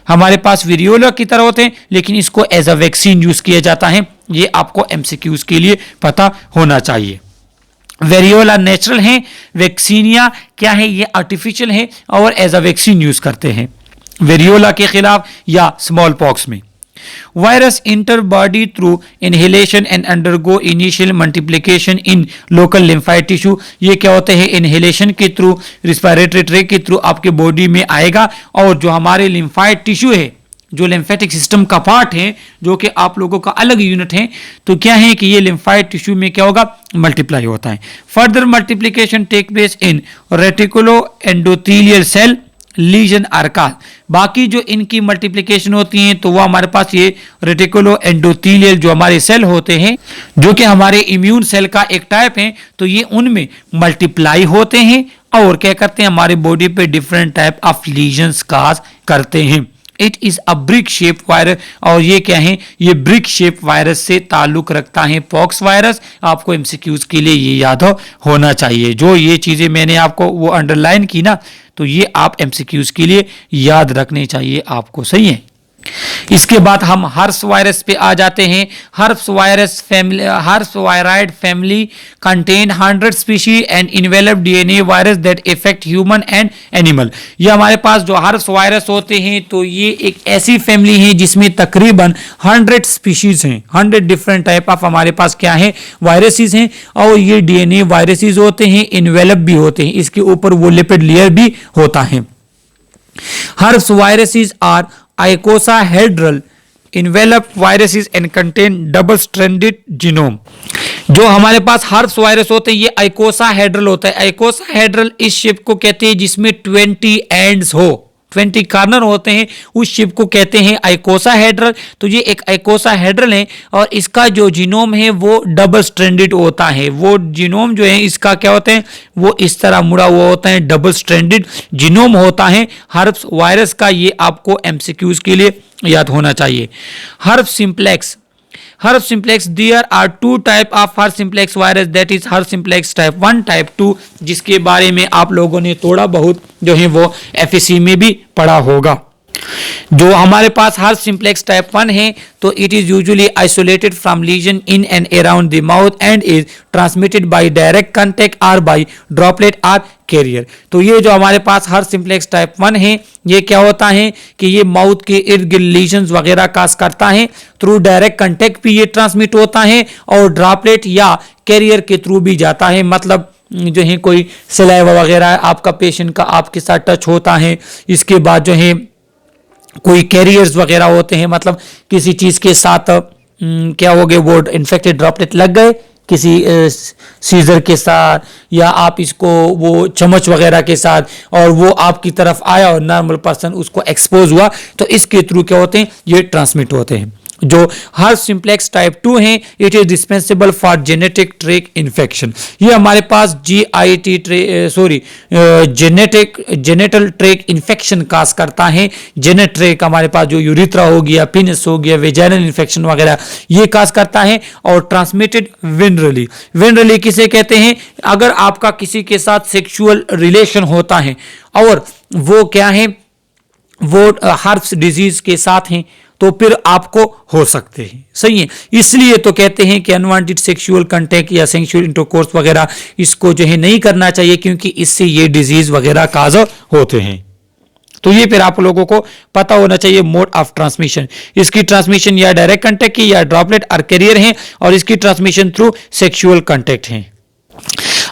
हमारे पास वेरियोला की तरह होते हैं, लेकिन इसको एज अ वैक्सीन यूज किया जाता है। ये आपको एमसीक्यूज के लिए पता होना चाहिए। वेरियोला नेचुरल है, वैक्सीनिया क्या है, ये आर्टिफिशियल है और एज अ वैक्सीन यूज करते हैं वेरियोला के खिलाफ या स्मॉल पॉक्स में। Virus enter body through inhalation and undergo initial multiplication in local lymphoid tissue. ये क्या होते हैं, इनहेलेशन के थ्रू, रिस्पिरेटरी ट्रैक के थ्रू आपके बॉडी में आएगा, और जो हमारे लिम्फाइड टिश्यू है, जो लिम्फेटिक सिस्टम का पार्ट है, जो कि आप लोगों का अलग यूनिट है, तो क्या है कि ये लिम्फाइड टिश्यू में क्या होगा, मल्टीप्लाई होता है। Further multiplication take place in reticuloendothelial cell lesion arcus. बाकी जो इनकी मल्टीप्लिकेशन होती है तो वो हमारे पास ये रेटिकुलो एंडोथेलियल जो हमारे सेल होते हैं, जो कि हमारे इम्यून सेल का एक टाइप है, तो ये उनमें मल्टीप्लाई होते हैं और क्या करते हैं, हमारे बॉडी पे different type of lesions cause करते हैं। It is a brick shape virus, और ये क्या है, ये ब्रिक शेप वायरस से ताल्लुक रखता है पॉक्स वायरस। आपको एमसीक्यूज के लिए ये याद होना चाहिए। जो ये चीजें मैंने आपको वो अंडरलाइन की ना, तो ये आप एमसीक्यूज के लिए याद रखने चाहिए आपको, सही है। इसके बाद हम हर्प्स वायरस पे आ जाते हैं। Herpes wired family contain 100 species and envelope DNA virus that effect human and animal. ये हमारे पास जो हर्प्स वायरस होते हैं तो ये एक ऐसी फैमिली है जिसमें तकरीबन 100 स्पीशीज हैं, 100 डिफरेंट टाइप ऑफ हमारे पास क्या है, वायरसेस हैं, और ये डीएनए वायरसेस होते हैं, इन्वेलप भी होते हैं, इसके ऊपर वो लिपिड लेयर भी होता है। Herpes viruses are icosahedral enveloped viruses and contain double stranded genome। जो हमारे पास हर्प्स वायरस होते हैं ये आइकोसाहेड्रल होता है। आइकोसाहेड्रल इस शेप को कहते हैं जिसमें 20 एंड्स हो, 20 कार्नर होते हैं, उस शेप को कहते हैं आइकोसाहेड्रल। तो ये एक आइकोसाहेड्रल है और इसका जो जीनोम है वो डबल स्ट्रैंडेड होता है। वो जीनोम जो है इसका क्या होता है, वो इस तरह मुड़ा हुआ होता है, डबल स्ट्रैंडेड जीनोम होता है हर्प्स वायरस का। ये आपको एमसीक्यूज के लिए याद होना चाहिए। Herpes simplex, herpes simplex, there are 2 type of herpes simplex virus, that is herpes simplex type 1 type 2, जिसके बारे में आप लोगों ने थोड़ा बहुत जो है वो एफएससी में भी पढ़ा होगा। जो हमारे पास हर्प्स सिंप्लेक्स टाइप 1 है तो it is usually isolated from lesion in and around the mouth and is transmitted by direct contact और बाय ड्रॉपलेट और कैरियर। तो ये जो हमारे पास हर्प्स सिंप्लेक्स टाइप 1 है ये क्या होता है कि ये माउथ के इर्द गिर्द लीजन्स वगैरह काज करता है, थ्रू डायरेक्ट कांटेक्ट भी ये ट्रांसमिट होता है और ड्रॉपलेट या कैरियर के थ्रू भी जाता है। मतलब जो है कोई सलाइवा वगैरह आपका पेशेंट का आपके साथ टच होता है, इसके बाद जो है कोई कैरियर्स वगैरह होते हैं, मतलब किसी चीज के साथ क्या हो गए, वो इन्फेक्टेड ड्रॉपलेट लग गए किसी सीजर के साथ, या आप इसको वो चम्मच वगैरह के साथ, और वो आपकी तरफ आया और नॉर्मल पर्सन उसको एक्सपोज हुआ, तो इसके थ्रू क्या होते हैं, ये ट्रांसमिट होते हैं। जो हर्ष सिंप्लेक्स टाइप 2 है, it is dispensable for genetic track infection. ये हमारे पास जेनेटल ट्रैक इन्फेक्शन काज करता है। जेनेट ट्रैक हमारे पास जो यूरिथ्रा हो गया, पीनस हो गया, वेजाइनल इन्फेक्शन वगैरह ये काज करता है। और ट्रांसमिटेड वेनरली, वेनरली किसे कहते हैं? अगर आपका किसी के साथ सेक्सुअल रिलेशन होता है और वो क्या है, वो हर्ष डिजीज के साथ हैं, तो फिर आपको हो सकते हैं। सही है, इसलिए तो कहते हैं कि अनवांटेड सेक्सुअल कांटेक्ट या सेक्सुअल इंटरकोर्स वगैरह इसको जो है नहीं करना चाहिए, क्योंकि इससे ये डिजीज वगैरह काज होते हैं। तो ये फिर आप लोगों को पता होना चाहिए मोड ऑफ ट्रांसमिशन। इसकी ट्रांसमिशन या डायरेक्ट कांटेक्ट की या ड्रॉपलेट और कैरियर है, और इसकी ट्रांसमिशन थ्रू सेक्सुअल कांटेक्ट है।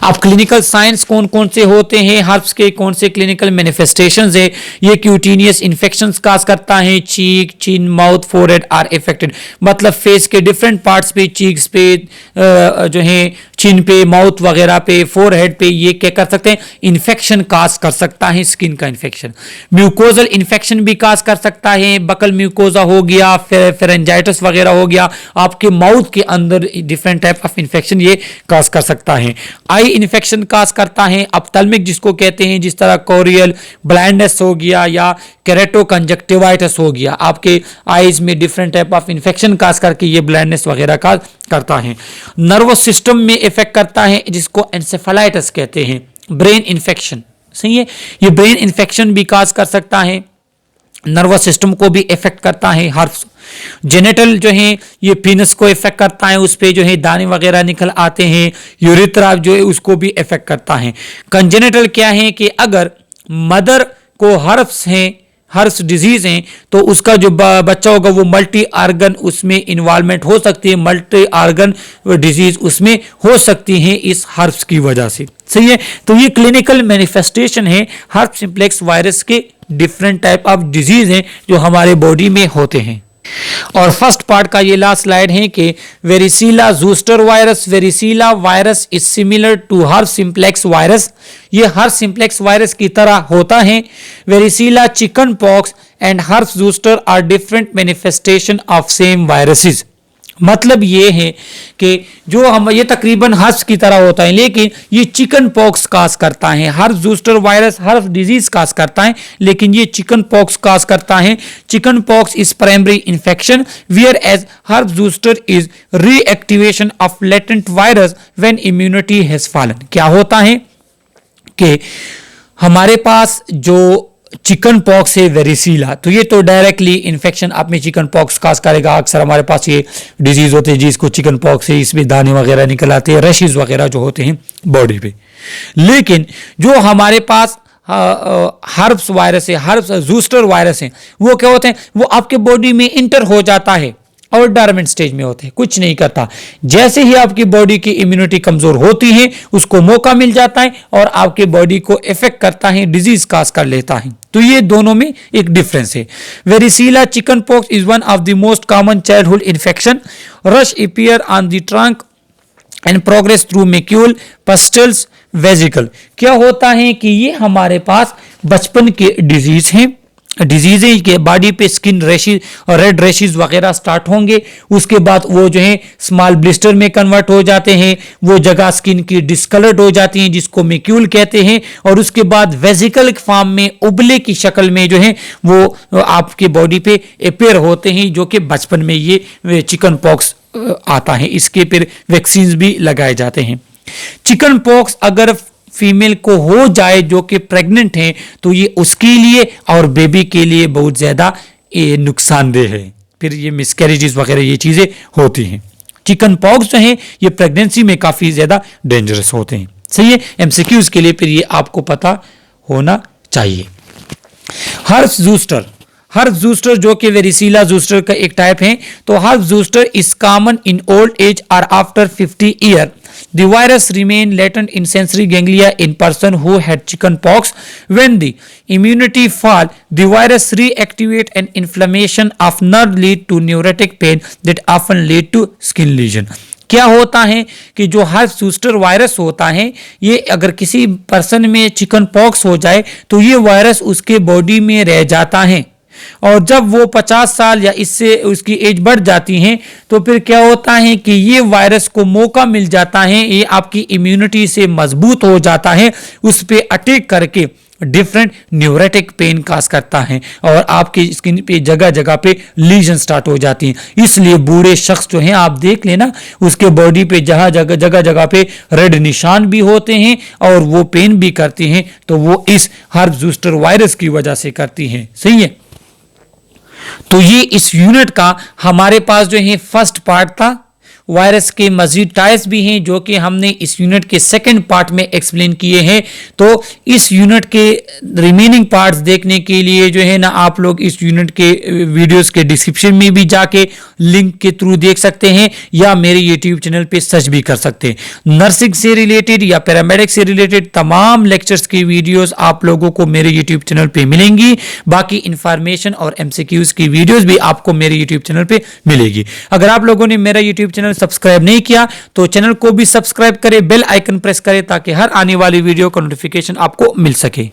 अब क्लिनिकल साइंस कौन कौन से होते हैं, हर्प्स के कौन से क्लिनिकल मैनिफेस्टेशंस है? ये क्यूटेनियस इन्फेक्शंस काज करता है, चीक, चिन, माउथ, फोरहेड आर इफेक्टेड, मतलब फेस के डिफरेंट पार्ट्स पे, चीक्स पे, जो है चिन पे, माउथ वगैरह पे, फोरहेड पे, ये क्या कर सकते हैं? इन्फेक्शन काज कर सकता है, स्किन का इन्फेक्शन। म्यूकोजल इन्फेक्शन भी काज कर सकता है, बकल म्यूकोजा हो गया, फेरेंजाइटिस वगैरह हो गया, आपके माउथ के अंदर डिफरेंट टाइप ऑफ इन्फेक्शन ये काज कर सकता है। आई इन्फेक्शन काज करता है, अप्थल्मिक जिसको कहते हैं, जिस तरह कोरियल ब्लाइंडनेस हो गया या केरेटो कंजक्टिवाइटिस हो गया, आपके आईज में डिफरेंट टाइप ऑफ इन्फेक्शन काज करके ये ब्लाइंडनेस वगैरह का करता है। नर्वस सिस्टम में इफेक्ट करता है, जिसको एंसेफेलाइटिस कहते हैं। ब्रेन इन्फेक्शन, सही है, ये ब्रेन इन्फेक्शन भी काज कर सकता है, नर्वस सिस्टम को भी इफेक्ट करता है। हर्प्स जेनेटल जो है ये पीनस को इफेक्ट करता है, उस पे जो है दाने वगैरह निकल आते हैं। यूरिथ्रा जो है उसको भी इफेक्ट करता है। कंजेनिटल क्या है कि अगर मदर को हर्प्स है, हर्प्स डिजीज है, तो उसका जो बच्चा होगा वो मल्टी आर्गन उसमें इन्वॉल्वमेंट हो सकती है, मल्टी आर्गन डिजीज उसमें हो सकती है इस हर्प्स की वजह से। सही है, तो ये क्लिनिकल मैनिफेस्टेशन है हर्प्स सिंप्लेक्स वायरस के डिफरेंट टाइप ऑफ डिजीज हैं जो हमारे बॉडी में होते हैं। और फर्स्ट पार्ट का ये लास्ट स्लाइड है कि varicella zoster virus, varicella virus is similar to herpes simplex virus, ये हर्प्स सिंप्लेक्स वायरस की तरह होता है। Varicella, chicken pox and herpes zoster are different manifestation of same viruses. मतलब ये है कि जो हम ये तकरीबन हर्प्स की तरह होता है, लेकिन ये चिकन पॉक्स काज करता है। Herpes zoster virus herpes disease cause करता है, लेकिन ये चिकन पॉक्स काज करता है। Chicken pox is primary infection, whereas herpes zoster is reactivation of latent virus when immunity has fallen. क्या होता है कि हमारे पास जो चिकन पॉक्स है वेरिसीला, तो ये तो डायरेक्टली इन्फेक्शन आप में चिकन पॉक्स काज करेगा। अक्सर हमारे पास ये डिजीज होते हैं जिसको चिकन पॉक्स है, इसमें दाने वगैरह निकल आते हैं, रैशेस वगैरह जो होते हैं बॉडी पे। लेकिन जो हमारे पास हर्प्स वायरस है, हर्प्स जूस्टर वायरस है, वो क्या होते हैं? वो आपके बॉडी में इंटर हो जाता है और डोरमेंट स्टेज में होते हैं, कुछ नहीं करता। जैसे ही आपकी बॉडी की इम्यूनिटी कमजोर होती है, उसको मौका मिल जाता है और आपके बॉडी को इफेक्ट करता है, डिजीज काज कर लेता है। तो ये दोनों में एक डिफरेंस है। Varicella chicken pox is one of the most common childhood infection. Rash appear on the trunk and progress through macule, pustules, vesicle. क्या होता है कि ये हमारे पास बचपन के डिजीज हैं, डिजीज के बॉडी पे स्किन रैशेज और रेड रैशेज वगैरह स्टार्ट होंगे, उसके बाद वो जो है स्मॉल ब्लिस्टर में कन्वर्ट हो जाते हैं, वो जगह स्किन की डिस्कलर्ड हो जाती हैं जिसको मैक्यूल कहते हैं, और उसके बाद वेजिकल फॉर्म में उबले की शक्ल में जो है वो आपके बॉडी पे अपेयर होते हैं, जो कि बचपन में ये चिकन पॉक्स आता है। इसके फिर वैक्सीन भी लगाए जाते हैं। चिकन पॉक्स अगर फीमेल को हो जाए जो कि प्रेग्नेंट है, तो ये उसके लिए और बेबी के लिए बहुत ज्यादा नुकसानदेह है, फिर ये मिसकैरेजेस वगैरह ये चीजें होती हैं। चिकन पॉक्स जो है ये प्रेगनेंसी में काफी ज्यादा डेंजरस होते हैं। सही है, एमसीक्यूज के लिए फिर ये आपको पता होना चाहिए। हर्प्स जूस्टर, हर्प्स जूस्टर जो कि वेरिसीला जूस्टर का एक टाइप है, तो herpes zoster is common in old age और after 50 year. The virus remain latent in sensory ganglia in person who had chicken pox. When the immunity fall, the virus reactivate an inflammation of nerve lead to neurotic pain that often lead to skin lesion. क्या होता है कि जो herpes zoster virus होता है, ये अगर किसी पर्सन में चिकन पॉक्स हो जाए तो ये वायरस उसके बॉडी में रह जाता है, और जब वो 50 साल या इससे उसकी एज बढ़ जाती है तो फिर क्या होता है कि ये वायरस को मौका मिल जाता है, ये आपकी इम्यूनिटी से मजबूत हो जाता है, उस पे अटैक करके डिफरेंट न्यूरेटिक पेन काज करता है और आपकी स्किन पे जगह जगह पे लीजन स्टार्ट हो जाती हैं। इसलिए बूढ़े शख्स जो हैं आप देख लेना, उसके बॉडी पे जगह जगह पे रेड निशान भी होते हैं और वो पेन भी करती हैं, तो वो इस हर्ब ज़ूस्टर वायरस की वजह से करती हैं। सही है। तो ये इस यूनिट का हमारे पास जो है फर्स्ट पार्ट था। वायरस के मजीद टाइप्स भी हैं जो कि हमने इस यूनिट के सेकंड पार्ट में एक्सप्लेन किए हैं। तो इस यूनिट के रिमेनिंग पार्ट्स देखने के लिए जो है ना आप लोग इस यूनिट के वीडियोस के डिस्क्रिप्शन में भी जाके लिंक के थ्रू देख सकते हैं या मेरे यूट्यूब चैनल पे सर्च भी कर सकते हैं। नर्सिंग से रिलेटेड या पैरामेडिक से रिलेटेड तमाम लेक्चर्स की वीडियोस आप लोगों को मेरे यूट्यूब चैनल पे मिलेंगी। बाकी इंफॉर्मेशन और एमसीक्यूज की वीडियोस भी आपको मेरे यूट्यूब चैनल पे मिलेगी। अगर आप लोगों ने मेरा यूट्यूब चैनल सब्सक्राइब नहीं किया तो चैनल को भी सब्सक्राइब करें, बेल आइकन प्रेस करें ताकि हर आने वाली वीडियो का नोटिफिकेशन आपको मिल सके।